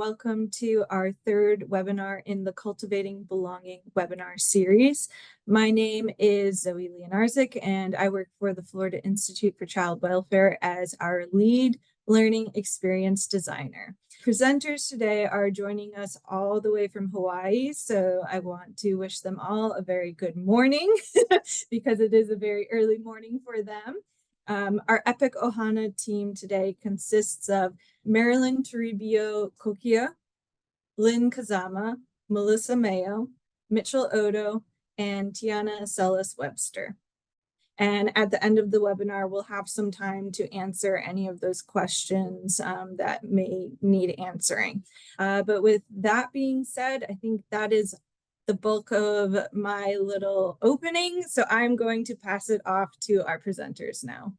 Welcome to our third webinar in the Cultivating Belonging webinar series. My name is Zoe Leonarzik, and I work for the Florida Institute for Child Welfare as our lead learning experience designer. Presenters today are joining us all the way from Hawaii, so I want to wish them all a very good morning because it is a very early morning for them. Our Epic Ohana team today consists of Marilyn Toribio Kokia, Lynn Kazama, Melissa Mayo, Mitchell Odo, and Tiana Celis Webster. And at the end of the webinar, we'll have some time to answer any of those questions that may need answering. But with that being said, I think that is the bulk of my little opening. So I'm going to pass it off to our presenters now.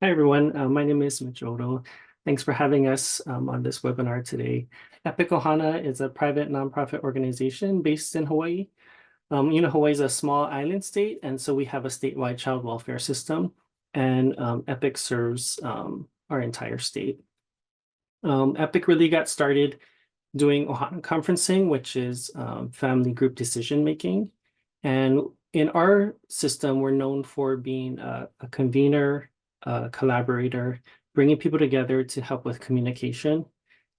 Hi, everyone. My name is Mitchell Odo. Thanks for having us on this webinar today. Epic Ohana is a private nonprofit organization based in Hawaii. Hawaii is a small island state, and so we have a statewide child welfare system, and Epic serves our entire state. Epic really got started doing Ohana conferencing, which is family group decision making. And in our system, we're known for being a convener, a collaborator, bringing people together to help with communication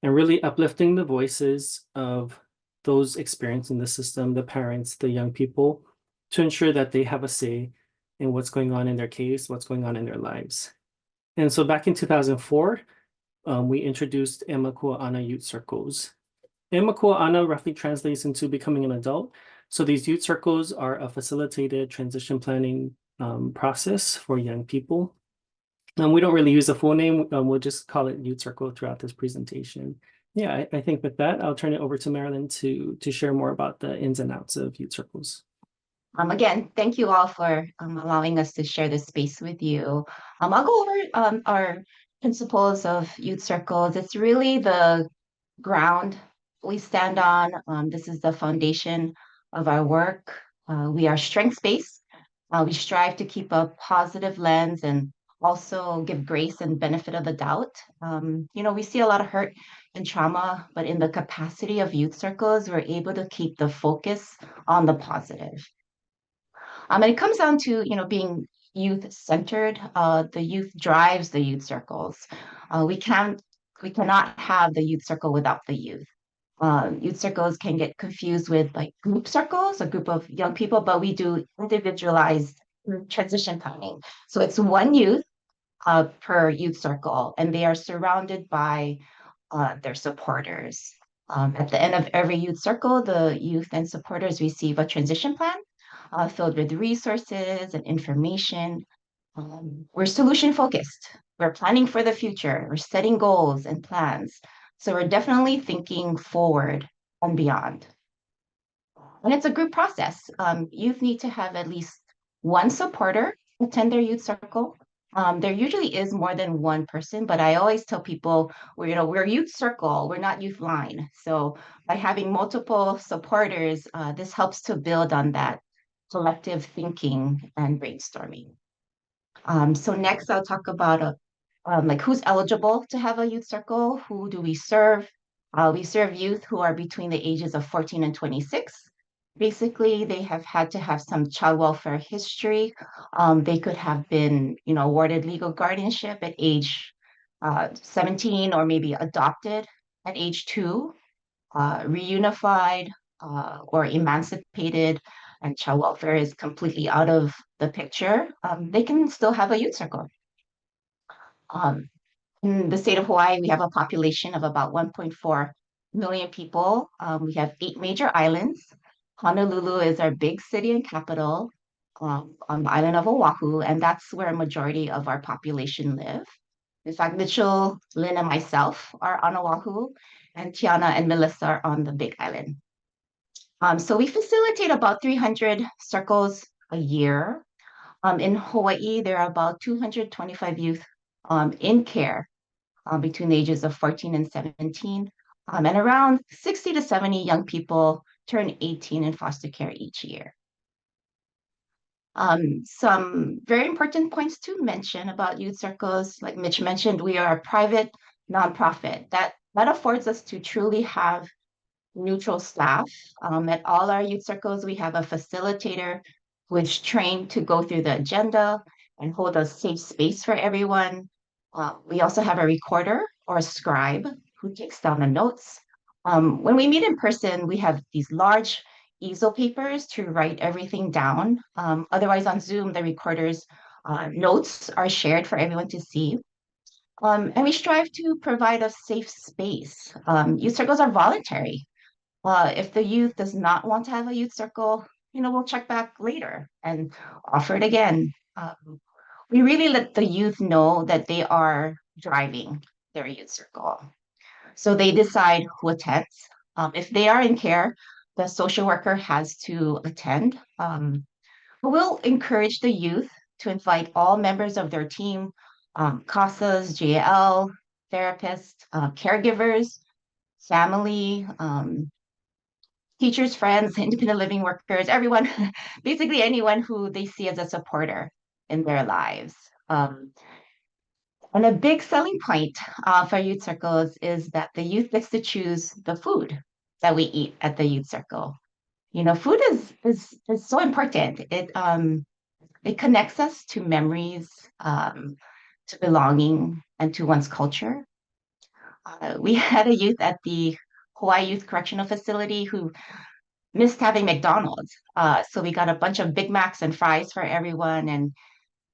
and really uplifting the voices of those experiencing the system, the parents, the young people, to ensure that they have a say in what's going on in their case, what's going on in their lives. And so back in 2004, we introduced Makua Ohana Youth Circles. Makua Ohana roughly translates into becoming an adult. So these youth circles are a facilitated transition planning process for young people. We don't really use a full name. We'll just call it Youth Circle throughout this presentation. Yeah, I think with that, I'll turn it over to Marilyn to share more about the ins and outs of Youth Circles. Again, thank you all for allowing us to share this space with you. I'll go over our principles of Youth Circles. It's really the ground we stand on. This is the foundation of our work. We are strengths-based. We strive to keep a positive lens and also give grace and benefit of the doubt. We see a lot of hurt and trauma, but in the capacity of Youth Circles, we're able to keep the focus on the positive. And it comes down to, being youth-centered. The youth drives the Youth Circles. We cannot have the Youth Circle without the youth. Youth circles can get confused with like group circles, a group of young people, but we do individualized transition planning. So it's one youth per youth circle, and they are surrounded by their supporters. At the end of every youth circle, the youth and supporters receive a transition plan filled with resources and information. We're solution focused. We're planning for the future. We're setting goals and plans. So we're definitely thinking forward and beyond. And it's a group process. Youth need to have at least one supporter attend their youth circle. There usually is more than one person, but I always tell people, we're youth circle, we're not youth line. So by having multiple supporters, this helps to build on that collective thinking and brainstorming. So next I'll talk about who's eligible to have a youth circle. Who do we serve? We serve youth who are between the ages of 14 and 26. Basically, they have had to have some child welfare history. They could have been, awarded legal guardianship at age 17 or maybe adopted at age 2, reunified or emancipated, and child welfare is completely out of the picture. They can still have a youth circle. In the state of Hawaii, we have a population of about 1.4 million people. We have 8 major islands. Honolulu is our big city and capital on the island of Oahu, and that's where a majority of our population live. In fact, Mitchell, Lynn, and myself are on Oahu, and Tiana and Melissa are on the Big Island. So we facilitate about 300 circles a year. In Hawaii, there are about 225 youth in care between the ages of 14 and 17, and around 60 to 70 young people turn 18 in foster care each year. Some very important points to mention about youth circles, like Mitch mentioned, we are a private nonprofit. That that affords us to truly have neutral staff. At all our youth circles, we have a facilitator who is trained to go through the agenda and hold a safe space for everyone. We also have a recorder or a scribe who takes down the notes. When we meet in person, we have these large easel papers to write everything down. Otherwise, on Zoom, the recorder's notes are shared for everyone to see. And we strive to provide a safe space. Youth circles are voluntary. If the youth does not want to have a youth circle, we'll check back later and offer it again. We really let the youth know that they are driving their youth circle. So they decide who attends. If they are in care, the social worker has to attend. We'll encourage the youth to invite all members of their team, CASAs, JL, therapists, caregivers, family, teachers, friends, independent living workers, everyone, basically anyone who they see as a supporter in their lives. And a big selling point for youth circles is that the youth gets to choose the food that we eat at the youth circle. Food is so important. It connects us to memories, to belonging, and to one's culture. We had a youth at the Hawaii Youth Correctional Facility who missed having McDonald's. So we got a bunch of Big Macs and fries for everyone. And,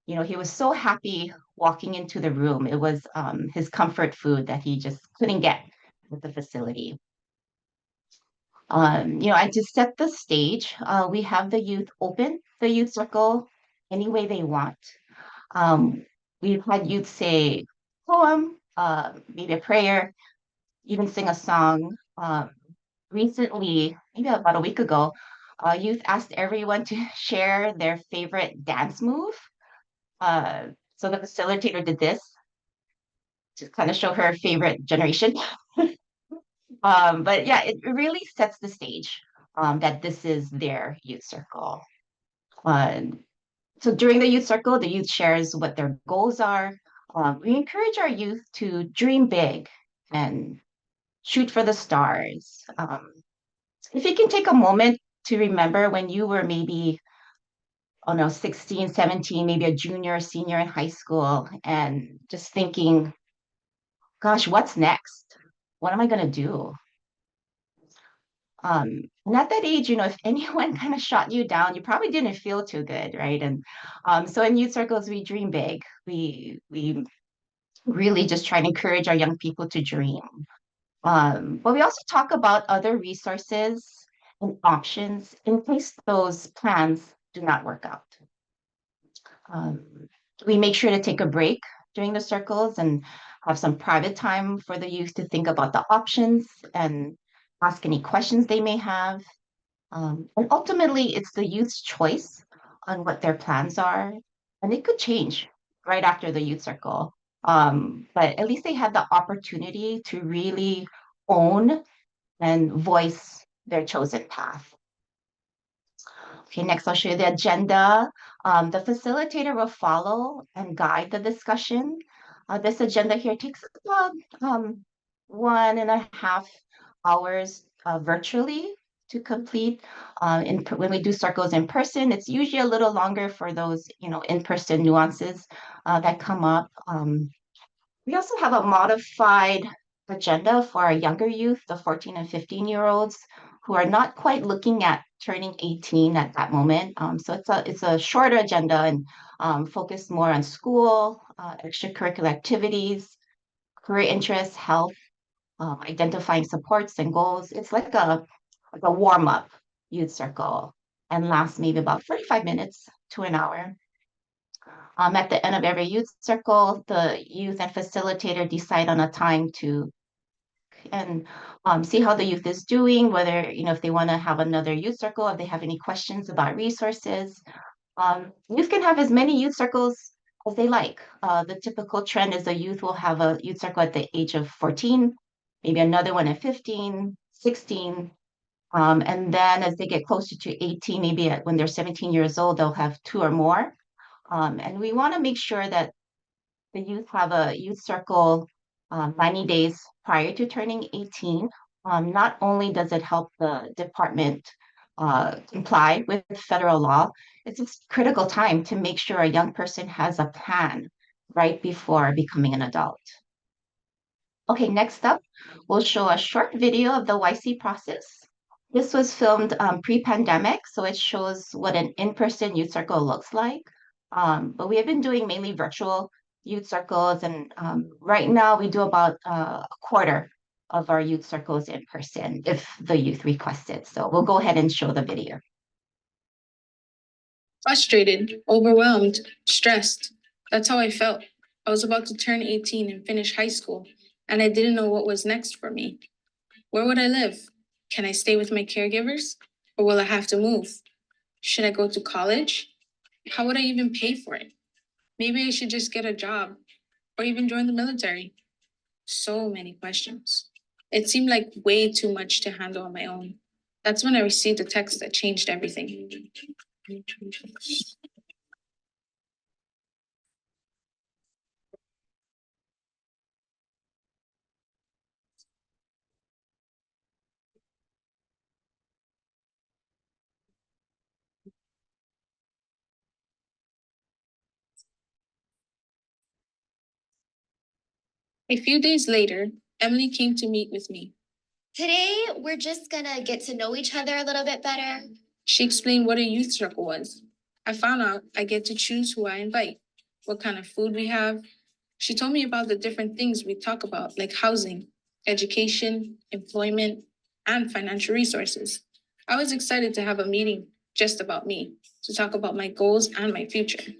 he was so happy walking into the room. It was his comfort food that he just couldn't get at the facility. And to set the stage, we have the youth open the youth circle any way they want. We've had youth say poem, maybe a prayer, even sing a song. Recently, maybe about a week ago, youth asked everyone to share their favorite dance move. So the facilitator did this to kind of show her favorite generation. But yeah, it really sets the stage that this is their youth circle. So during the youth circle, the youth shares what their goals are. We encourage our youth to dream big and shoot for the stars. If you can take a moment to remember when you were maybe, oh no, 16, 17, maybe a junior, senior in high school, and just thinking, gosh, what's next? What am I going to do? And at that age, if anyone kind of shot you down, you probably didn't feel too good, right? And so in youth circles, we dream big. We really just try to encourage our young people to dream. But we also talk about other resources and options in case those plans do not work out. We make sure to take a break during the circles and have some private time for the youth to think about the options and ask any questions they may have. And ultimately, it's the youth's choice on what their plans are. And it could change right after the youth circle. But at least they had the opportunity to really own and voice their chosen path. Okay, next I'll show you the agenda. The facilitator will follow and guide the discussion. This agenda here takes about 1.5 hours virtually to complete. When we do circles in person, it's usually a little longer for those, in-person nuances that come up. We also have a modified agenda for our younger youth, the 14 and 15-year-olds, who are not quite looking at turning 18 at that moment. So it's a shorter agenda and focused more on school, extracurricular activities, career interests, health, identifying supports and goals. It's like a warm-up youth circle and lasts maybe about 45 minutes to an hour. At the end of every youth circle, the youth and facilitator decide on a time to and see how the youth is doing, whether, if they want to have another youth circle, if they have any questions about resources. Youth can have as many youth circles as they like. The typical trend is the youth will have a youth circle at the age of 14, maybe another one at 15, 16. And then as they get closer to 18, maybe when they're 17 years old, they'll have 2 or more. And we want to make sure that the youth have a youth circle 90 days prior to turning 18. Not only does it help the department comply with federal law, it's a critical time to make sure a young person has a plan right before becoming an adult. Okay, next up, we'll show a short video of the YC process. This was filmed pre-pandemic, so it shows what an in-person youth circle looks like. But we have been doing mainly virtual youth circles, and right now we do about a quarter of our youth circles in person if the youth request it. So we'll go ahead and show the video. Frustrated, overwhelmed, stressed. That's how I felt. I was about to turn 18 and finish high school, and I didn't know what was next for me. Where would I live? Can I stay with my caregivers? Or will I have to move? Should I go to college? How would I even pay for it? Maybe I should just get a job or even join the military. So many questions. It seemed like way too much to handle on my own. That's when I received a text that changed everything. A few days later, Emily came to meet with me. Today, we're just gonna get to know each other a little bit better. She explained what a youth circle was. I found out I get to choose who I invite, what kind of food we have. She told me about the different things we talk about, like housing, education, employment, and financial resources. I was excited to have a meeting just about me, to talk about my goals and my future.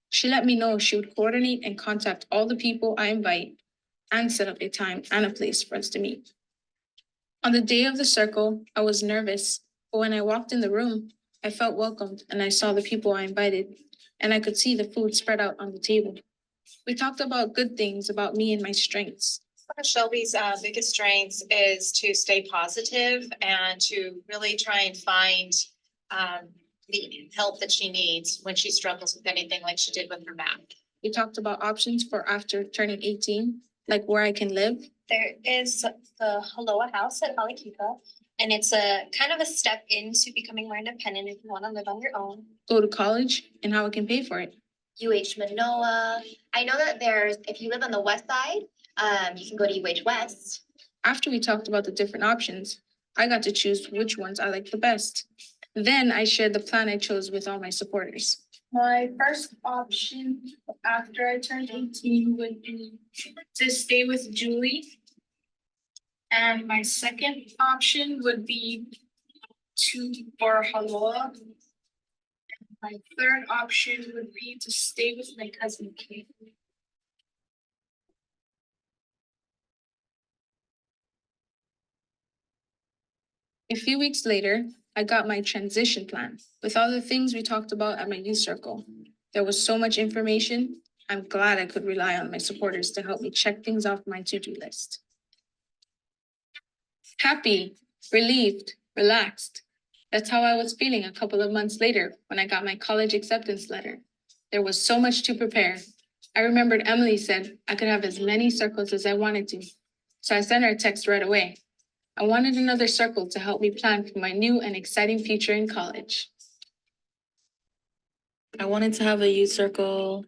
She let me know she would coordinate and contact all the people I invite and set up a time and a place for us to meet. On the day of the circle, I was nervous, but when I walked in the room, I felt welcomed and I saw the people I invited, and I could see the food spread out on the table. We talked about good things about me and my strengths. One of Shelby's biggest strengths is to stay positive and to really try and find the help that she needs when she struggles with anything like she did with her math. We talked about options for after turning 18, like where I can live. There is the Haloa House at Halekipa, and it's a kind of a step into becoming more independent if you want to live on your own. Go to college and how I can pay for it. UH Manoa. I know that there's, if you live on the west side, you can go to UH West. After we talked about the different options, I got to choose which ones I liked the best. Then I shared the plan I chose with all my supporters. My first option after I turned 18 would be to stay with Julie. And my second option would be for Haloa. My third option would be to stay with my cousin Kate. A few weeks later, I got my transition plan with all the things we talked about at my youth circle. There was so much information. I'm glad I could rely on my supporters to help me check things off my to-do list. Happy, relieved, relaxed. That's how I was feeling a couple of months later when I got my college acceptance letter. There was so much to prepare. I remembered Emily said I could have as many circles as I wanted to, so I sent her a text right away. I wanted another circle to help me plan for my new and exciting future in college. I wanted to have a youth circle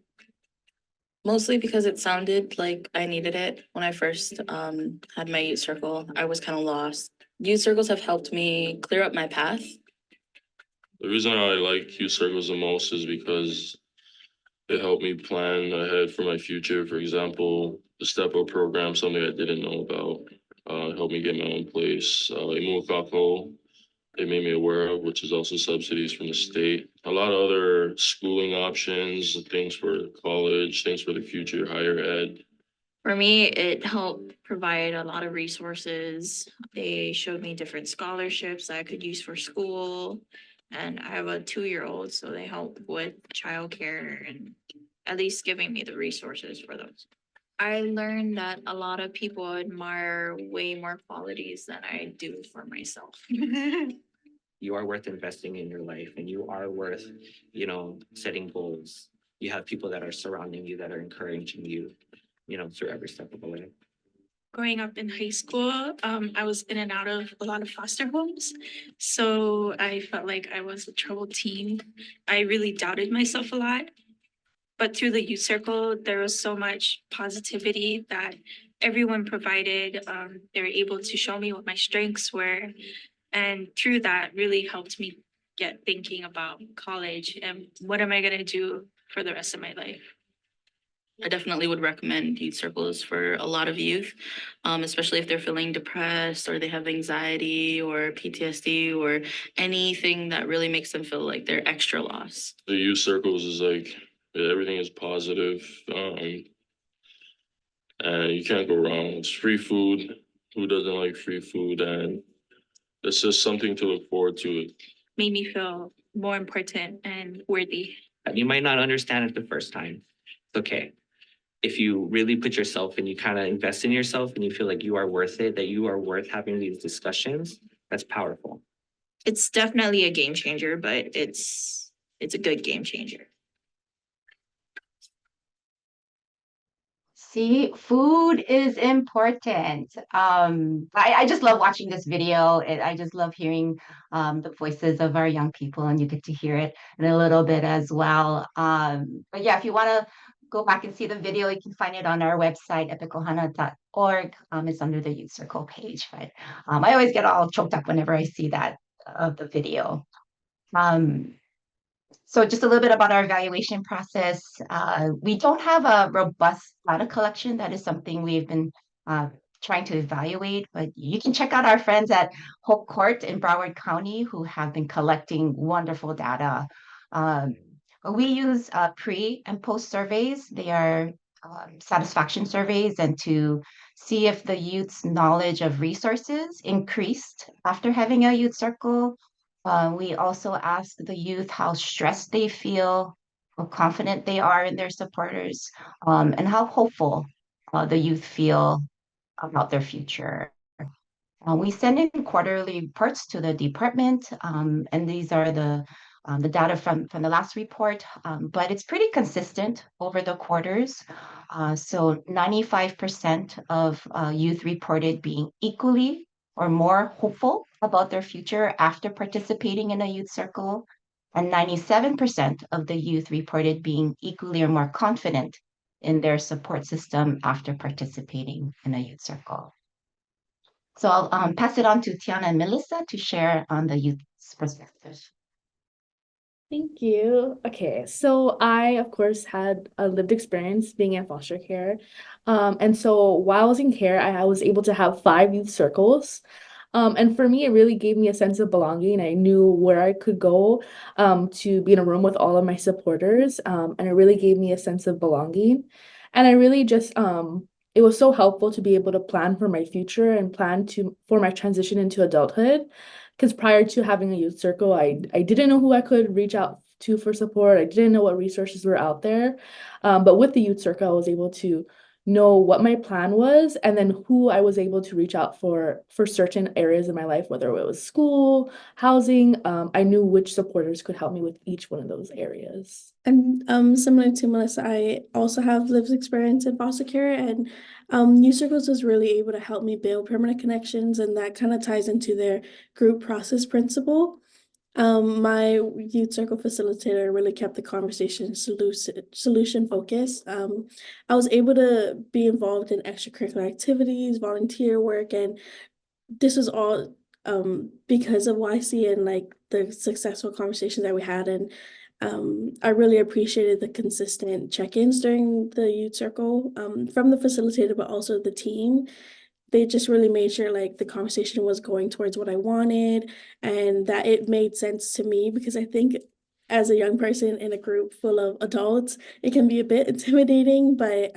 mostly because it sounded like I needed it. When I first had my youth circle, I was kind of lost. Youth circles have helped me clear up my path. The reason I like youth circles the most is because it helped me plan ahead for my future. For example, the Step Up program, something I didn't know about, helped me get my own place. Imukako, they made me aware of, which is also subsidies from the state. A lot of other schooling options, things for college, things for the future, higher ed. For me, it helped provide a lot of resources. They showed me different scholarships that I could use for school. And I have a 2-year-old, so they help with childcare and at least giving me the resources for those. I learned that a lot of people admire way more qualities than I do for myself. You are worth investing in your life, and you are worth, setting goals. You have people that are surrounding you, that are encouraging you, through every step of the way. Growing up in high school, I was in and out of a lot of foster homes. So I felt like I was a troubled teen. I really doubted myself a lot. But through the youth circle, there was so much positivity that everyone provided. They were able to show me what my strengths were. And through that, really helped me get thinking about college and what am I going to do for the rest of my life. I definitely would recommend youth circles for a lot of youth, especially if they're feeling depressed or they have anxiety or PTSD or anything that really makes them feel like they're extra lost. The youth circles is like, everything is positive. And you can't go wrong. It's free food. Who doesn't like free food? And it's just something to look forward to. Made me feel more important and worthy. You might not understand it the first time. It's okay. If you really put yourself and you kind of invest in yourself and you feel like you are worth it, that you are worth having these discussions, that's powerful. It's definitely a game changer, but it's a good game changer. See, food is important. I just love watching this video. I just love hearing the voices of our young people, and you get to hear it in a little bit as well. But yeah, if you want to go back and see the video, you can find it on our website, epicohana.org. It's under the Youth Circle page. But I always get all choked up whenever I see that the video. So just a little bit about our evaluation process. We don't have a robust data collection. That is something we've been trying to evaluate, but you can check out our friends at Hope Court in Broward County who have been collecting wonderful data. We use pre and post surveys. They are satisfaction surveys, and to see if the youth's knowledge of resources increased after having a youth circle. We also ask the youth how stressed they feel, how confident they are in their supporters, and how hopeful the youth feel about their future. We send in quarterly reports to the department, and these are the data from the last report, but it's pretty consistent over the quarters. So 95% of youth reported being equally or more hopeful about their future after participating in a youth circle, and 97% of the youth reported being equally or more confident in their support system after participating in a youth circle. So I'll pass it on to Tiana and Melissa to share on the youth's perspective. Thank you. Okay, so I, of course, had a lived experience being in foster care. And so while I was in care, I was able to have 5 youth circles. And for me, it really gave me a sense of belonging. I knew where I could go to be in a room with all of my supporters. And it really gave me a sense of belonging. And I really just, it was so helpful to be able to plan for my future and plan for my transition into adulthood. Because prior to having a youth circle, I didn't know who I could reach out to for support. I didn't know what resources were out there. But with the youth circle, I was able to know what my plan was and then who I was able to reach out for certain areas of my life, whether it was school, housing. I knew which supporters could help me with each one of those areas. And similar to Melissa, I also have lived experience in foster care, and Youth Circles was really able to help me build permanent connections, and that kind of ties into their group process principle. My youth circle facilitator really kept the conversation solution focused. I was able to be involved in extracurricular activities, volunteer work, and this was all because of YC and like the successful conversations that we had. And I really appreciated the consistent check-ins during the youth circle from the facilitator, but also the team. They just really made sure like the conversation was going towards what I wanted and that it made sense to me, because I think as a young person in a group full of adults, it can be a bit intimidating, but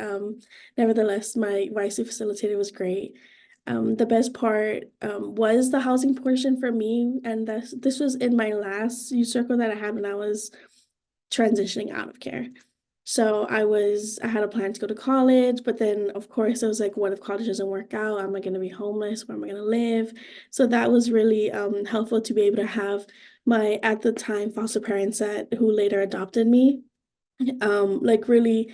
nevertheless, my YC facilitator was great. The best part was the housing portion for me, and this was in my last youth circle that I had when I was transitioning out of care. So I had a plan to go to college, but then of course it was like, what if college doesn't work out? Am I going to be homeless? Where am I going to live? So that was really helpful to be able to have my, at the time, foster parents who later adopted me, like really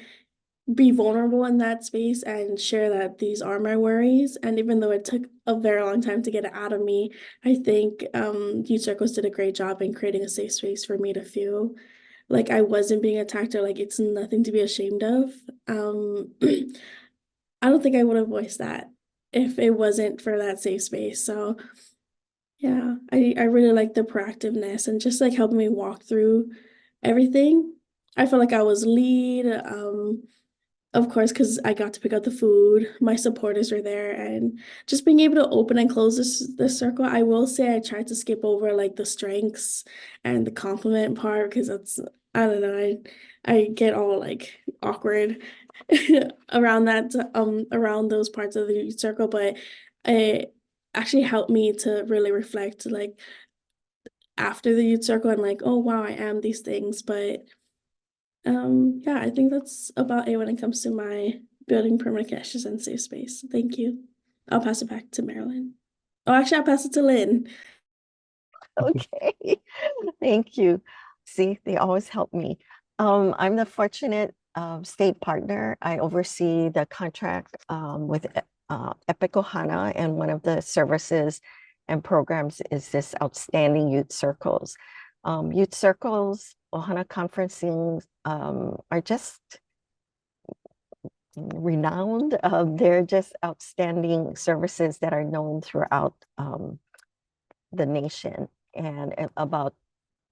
be vulnerable in that space and share that these are my worries. And even though it took a very long time to get it out of me, I think Youth Circles did a great job in creating a safe space for me to feel like I wasn't being attacked or like it's nothing to be ashamed of. I don't think I would have voiced that if it wasn't for that safe space. So yeah, I really like the proactiveness and just like helping me walk through everything. I felt like I was lead. Of course, because I got to pick out the food, my supporters were there, and just being able to open and close this circle. I will say I tried to skip over like the strengths and the compliment part because that's I don't know, I get all like awkward around that around those parts of the youth circle, but it actually helped me to really reflect like after the youth circle and like, oh wow, I am these things, but yeah, I think that's about it when it comes to my building permanent connections and safe space. Thank you. I'll pass it back to Marilyn. Oh, actually, I'll pass it to Lynn. Okay, thank you. See, they always help me. I'm the fortunate state partner. I oversee the contract with Epic Ohana, and one of the services and programs is this outstanding youth circles. Youth circles, Ohana conferencing are just renowned. They're just outstanding services that are known throughout the nation and about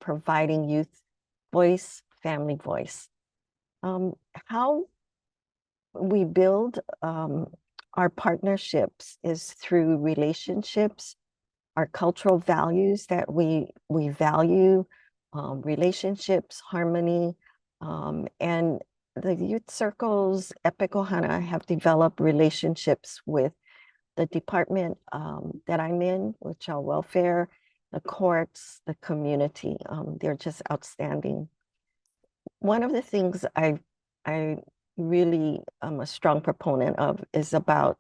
providing youth voice, family voice. How we build our partnerships is through relationships, our cultural values that we value, relationships, harmony, and the youth circles, Epic Ohana, have developed relationships with the department that I'm in, with child welfare, the courts, the community. They're just outstanding. One of the things I really am a strong proponent of is about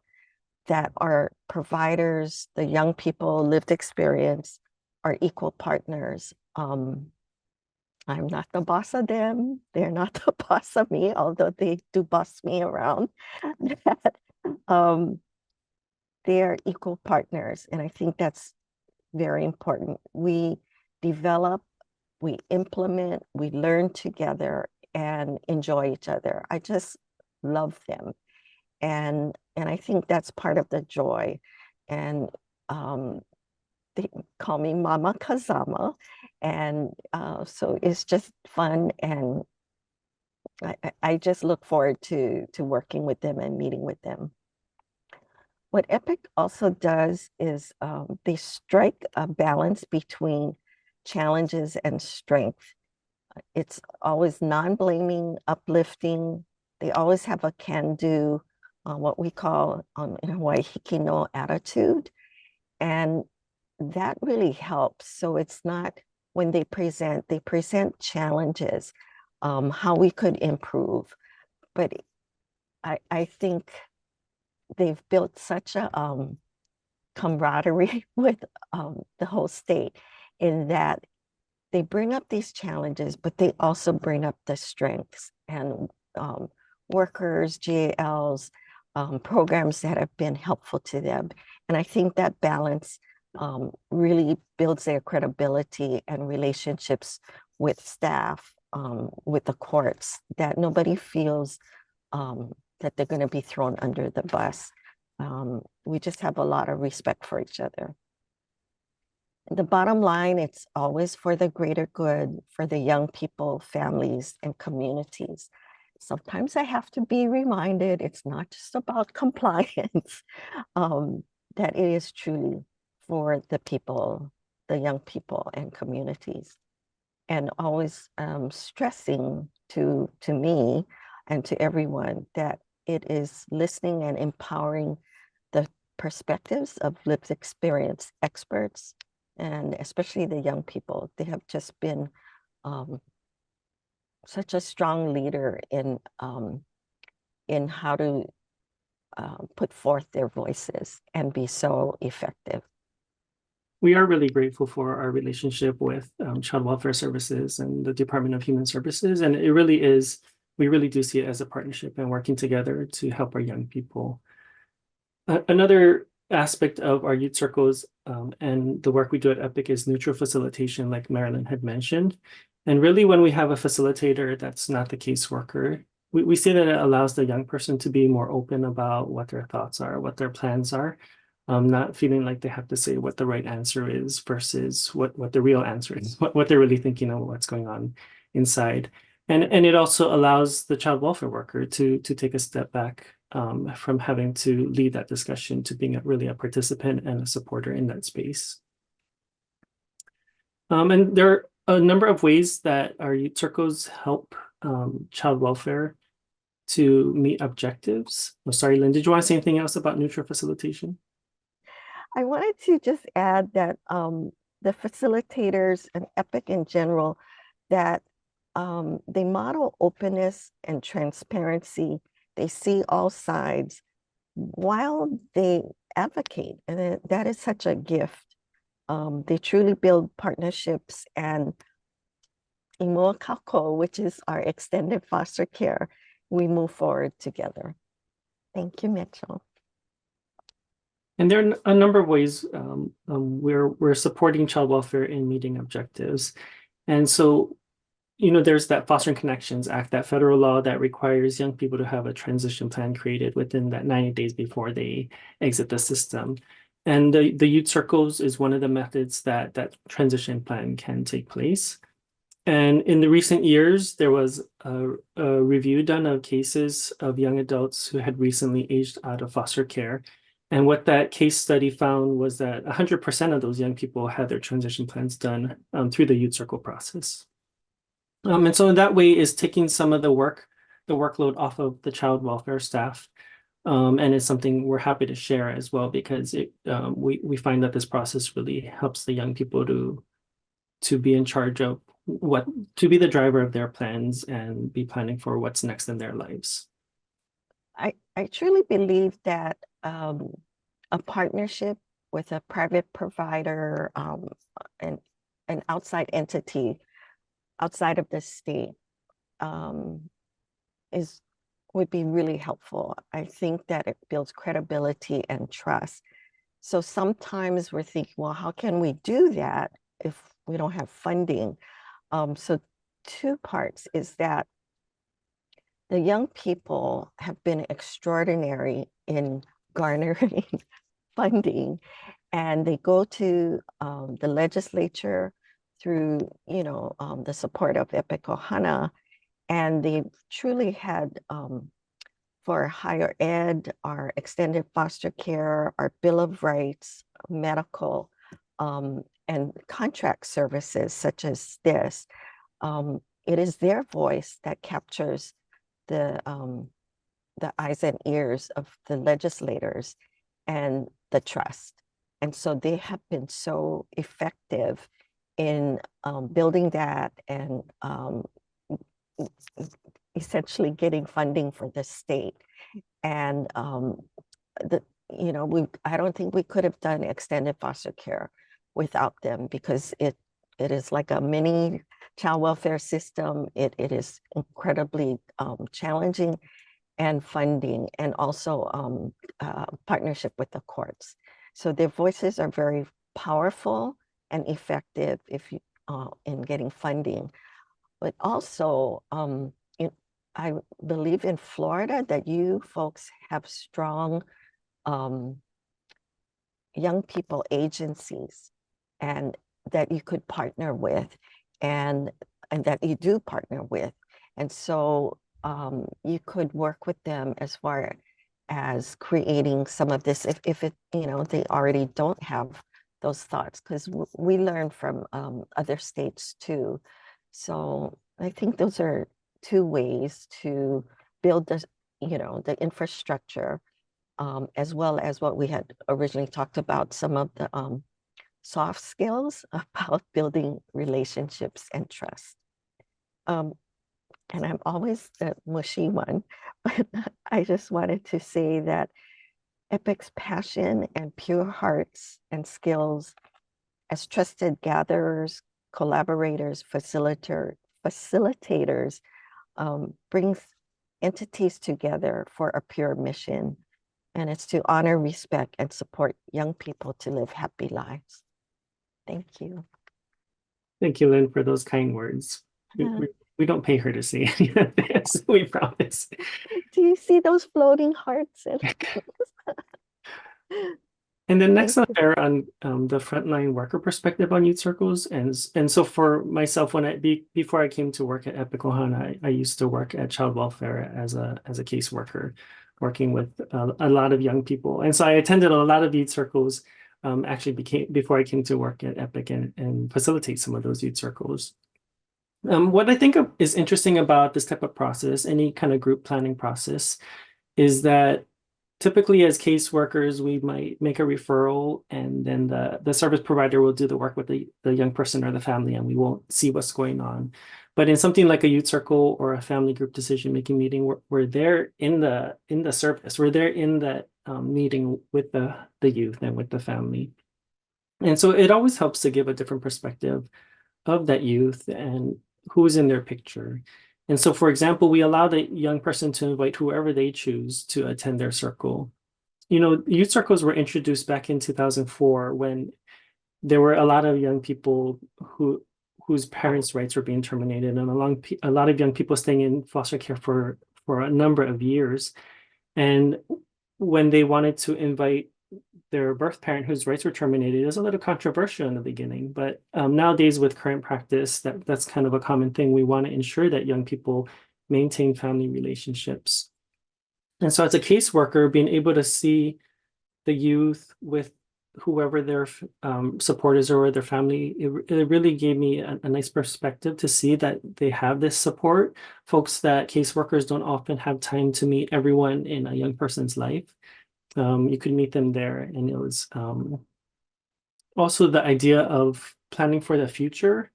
that our providers, the young people, lived experience, are equal partners. I'm not the boss of them. They're not the boss of me, although they do boss me around. They're equal partners, and I think that's very important. We develop, we implement, we learn together and enjoy each other. I just love them. And I think that's part of the joy. And they call me Mama Kazama. And so it's just fun. And I just look forward to working with them and meeting with them. What EPIC also does is they strike a balance between challenges and strength. It's always non-blaming, uplifting. They always have a can-do, what we call in Hawaii, hikino attitude. And that really helps. So it's not, when they present challenges, how we could improve. But I think they've built such a camaraderie with the whole state, in that they bring up these challenges, but they also bring up the strengths and workers, GALs, programs that have been helpful to them. And I think that balance really builds their credibility and relationships with staff, with the courts, that nobody feels that they're going to be thrown under the bus. We just have a lot of respect for each other. The bottom line, it's always for the greater good, for the young people, families, and communities. Sometimes I have to be reminded it's not just about compliance, that it is truly for the people, the young people and communities. And always stressing to me and to everyone that it is listening and empowering the perspectives of lived experience experts, and especially the young people. They have just been such a strong leader in how to put forth their voices and be so effective. We are really grateful for our relationship with Child Welfare Services and the Department of Human Services. And it really is we really do see it as a partnership and working together to help our young people. Another aspect of our youth circles and the work we do at EPIC is neutral facilitation, like Marilyn had mentioned. And really, when we have a facilitator that's not the caseworker, we see that it allows the young person to be more open about what their thoughts are, what their plans are, not feeling like they have to say what the right answer is versus what the real answer is, what they're really thinking of what's going on inside. And it also allows the child welfare worker to take a step back from having to lead that discussion to being really a participant and a supporter in that space. And there are a number of ways that our youth circles help child welfare to meet objectives. Oh, sorry, Lynn, did you want to say anything else about neutral facilitation? I wanted to just add that the facilitators and EPIC in general, that they model openness and transparency. They see all sides while they advocate, and that is such a gift. They truly build partnerships, and Imoa Kako, which is our extended foster care, we move forward together. Thank you, Mitchell. And there are a number of ways we're supporting child welfare in meeting objectives. And so, you know, there's that Fostering Connections Act, that federal law that requires young people to have a transition plan created within that 90 days before they exit the system. And the youth circles is one of the methods that that transition plan can take place. And in the recent years, there was a review done of cases of young adults who had recently aged out of foster care. And what that case study found was that 100% of those young people had their transition plans done through the youth circle process. And so in that way is taking some of the workload off of the child welfare staff. And it's something we're happy to share as well, because we find that this process really helps the young people to be in charge of to be the driver of their plans and be planning for what's next in their lives. I truly believe that a partnership with a private provider and an outside entity outside of the state would be really helpful. I think that it builds credibility and trust. So sometimes we're thinking, well, how can we do that if we don't have funding? So two parts is that the young people have been extraordinary in garnering funding, and they go to the legislature through, the support of EPIC Ohana, and they truly had for higher ed, our extended foster care, our Bill of Rights, medical, and contract services such as this. It is their voice that captures the eyes and ears of the legislators and the trust. And so they have been so effective in building that and essentially getting funding for the state. And I don't think we could have done extended foster care without them, because it is like a mini child welfare system. It is incredibly challenging, and funding, and also partnership with the courts. So their voices are very powerful and effective in getting funding. But also, I believe in Florida that you folks have strong young people agencies, and that you could partner with, and that you do partner with. And so you could work with them as far as creating some of this, if it, they already don't have those thoughts, because we learn from other states too. So I think those are two ways to build this, the infrastructure, as well as what we had originally talked about, some of the soft skills about building relationships and trust. And I'm always the mushy one, but I just wanted to say that EPIC's passion and pure hearts and skills as trusted gatherers, collaborators, facilitators brings entities together for a pure mission, and it's to honor, respect, and support young people to live happy lives. Thank you. Thank you, Lynn, for those kind words. We don't pay her to say any of this, we promise. Do you see those floating hearts? And then next I'll share on the frontline worker perspective on youth circles. And so for myself, before I came to work at Epic Ohana, I used to work at child welfare as a caseworker, working with a lot of young people. And so I attended a lot of youth circles, before I came to work at Epic and facilitate some of those youth circles. What I think is interesting about this type of process, any kind of group planning process, is that typically as caseworkers, we might make a referral and then the service provider will do the work with the young person or the family, and we won't see what's going on. But in something like a youth circle or a family group decision-making meeting, we're there in the service. We're there in that meeting with the youth and with the family. And so it always helps to give a different perspective of that youth and who's in their picture. And so, for example, we allow the young person to invite whoever they choose to attend their circle. You know, youth circles were introduced back in 2004 when there were a lot of young people whose parents' rights were being terminated, and a lot of young people staying in foster care for a number of years. And when they wanted to invite their birth parent whose rights were terminated, it was a little controversial in the beginning. But nowadays, with current practice, that's kind of a common thing. We want to ensure that young people maintain family relationships. And so as a caseworker, being able to see the youth with whoever their supporters or their family, it really gave me a nice perspective to see that they have this support. Folks that caseworkers don't often have time to meet everyone in a young person's life. You could meet them there, and it was also the idea of planning for the future,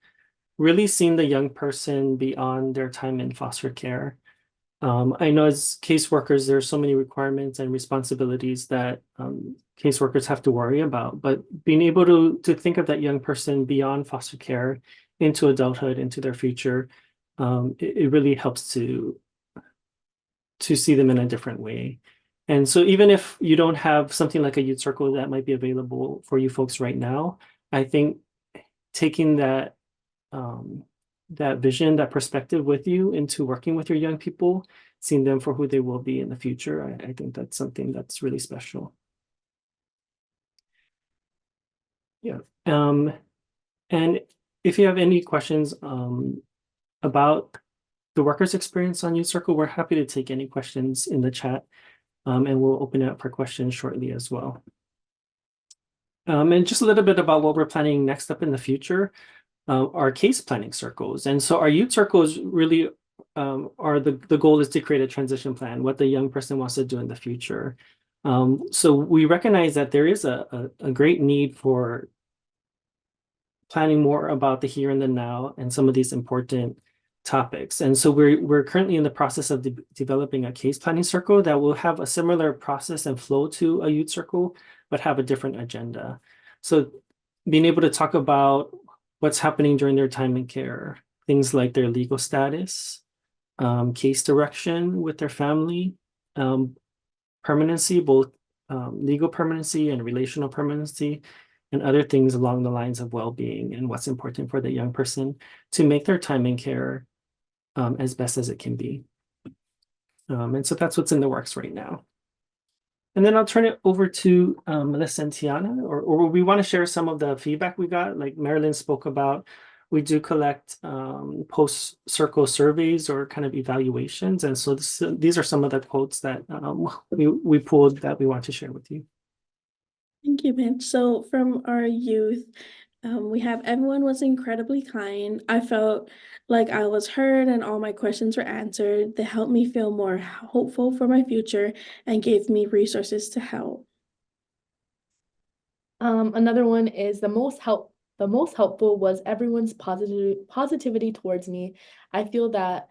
really seeing the young person beyond their time in foster care. I know as caseworkers, there are so many requirements and responsibilities that caseworkers have to worry about, but being able to think of that young person beyond foster care into adulthood, into their future, it really helps to see them in a different way. And so even if you don't have something like a youth circle that might be available for you folks right now, I think taking that vision, that perspective with you into working with your young people, seeing them for who they will be in the future, I think that's something that's really special. Yeah. And if you have any questions about the workers' experience on Youth Circle, we're happy to take any questions in the chat. And we'll open it up for questions shortly as well. And just a little bit about what we're planning next up in the future, our case planning circles. And so our youth circles really are the goal is to create a transition plan, what the young person wants to do in the future. So we recognize that there is a great need for planning more about the here and the now and some of these important topics. And so we're currently in the process of developing a case planning circle that will have a similar process and flow to a youth circle, but have a different agenda. So being able to talk about what's happening during their time in care, things like their legal status, case direction with their family, permanency, both legal permanency and relational permanency, and other things along the lines of well-being and what's important for the young person to make their time in care as best as it can be. And so that's what's in the works right now. And then I'll turn it over to Melissa and Tiana, or we want to share some of the feedback we got, like Marilyn spoke about. We do collect post-circle surveys or kind of evaluations. And so these are some of the quotes that we pulled that we want to share with you. Thank you, Mitch. So from our youth, we have everyone was incredibly kind. I felt like I was heard and all my questions were answered. They helped me feel more hopeful for my future and gave me resources to help. Another one is the most helpful was everyone's positivity towards me. I feel that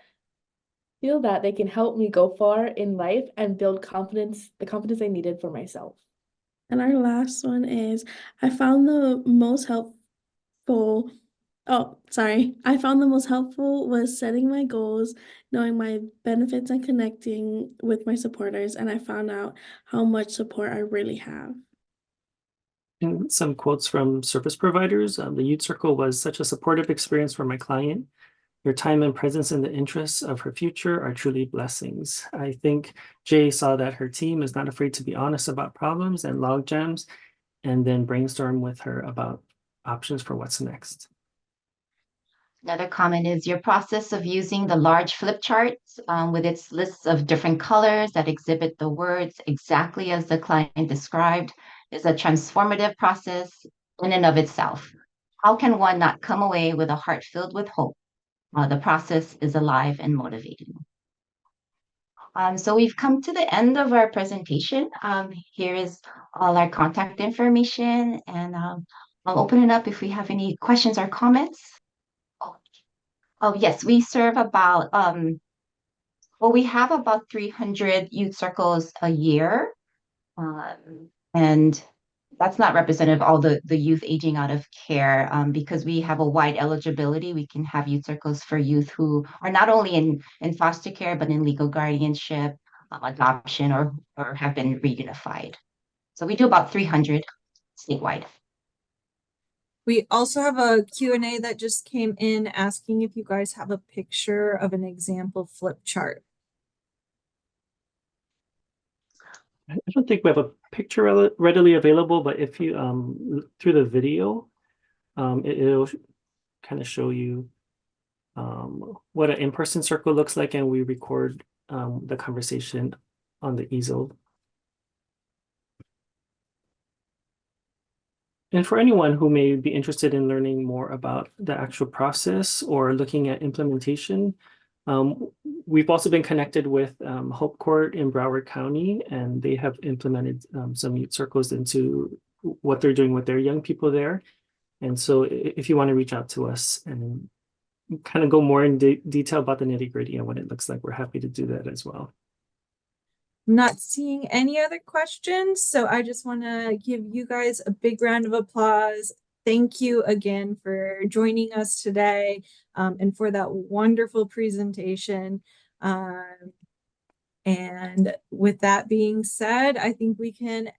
they can help me go far in life and build the confidence I needed for myself. And our last one is, I found the most helpful Oh, sorry. I found the most helpful was setting my goals, knowing my benefits, and connecting with my supporters. And I found out how much support I really have. And some quotes from service providers. The Youth Circle was such a supportive experience for my client. Your time and presence in the interests of her future are truly blessings. I think Jay saw that her team is not afraid to be honest about problems and log jams, and then brainstorm with her about options for what's next. Another comment is your process of using the large flip charts with its lists of different colors that exhibit the words exactly as the client described is a transformative process in and of itself. How can one not come away with a heart filled with hope? The process is alive and motivating. So we've come to the end of our presentation. Here is all our contact information, and I'll open it up if we have any questions or comments. Oh, yes, we serve about, we have about 300 youth circles a year. And that's not representative of all the youth aging out of care because we have a wide eligibility. We can have youth circles for youth who are not only in foster care, but in legal guardianship, adoption, or have been reunified. So we do about 300 statewide. We also have a Q&A that just came in asking if you guys have a picture of an example flip chart. I don't think we have a picture readily available, but if you through the video, it'll kind of show you what an in-person circle looks like, and we record the conversation on the easel. And for anyone who may be interested in learning more about the actual process or looking at implementation, we've also been connected with Hope Court in Broward County, and they have implemented some youth circles into what they're doing with their young people there. And so if you want to reach out to us and kind of go more in detail about the nitty-gritty and what it looks like, we're happy to do that as well. Not seeing any other questions, so I just want to give you guys a big round of applause. Thank you again for joining us today and for that wonderful presentation. And with that being said, I think we can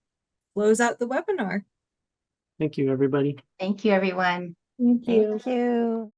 close out the webinar. Thank you, everybody. Thank you, everyone. Thank you. Thank you.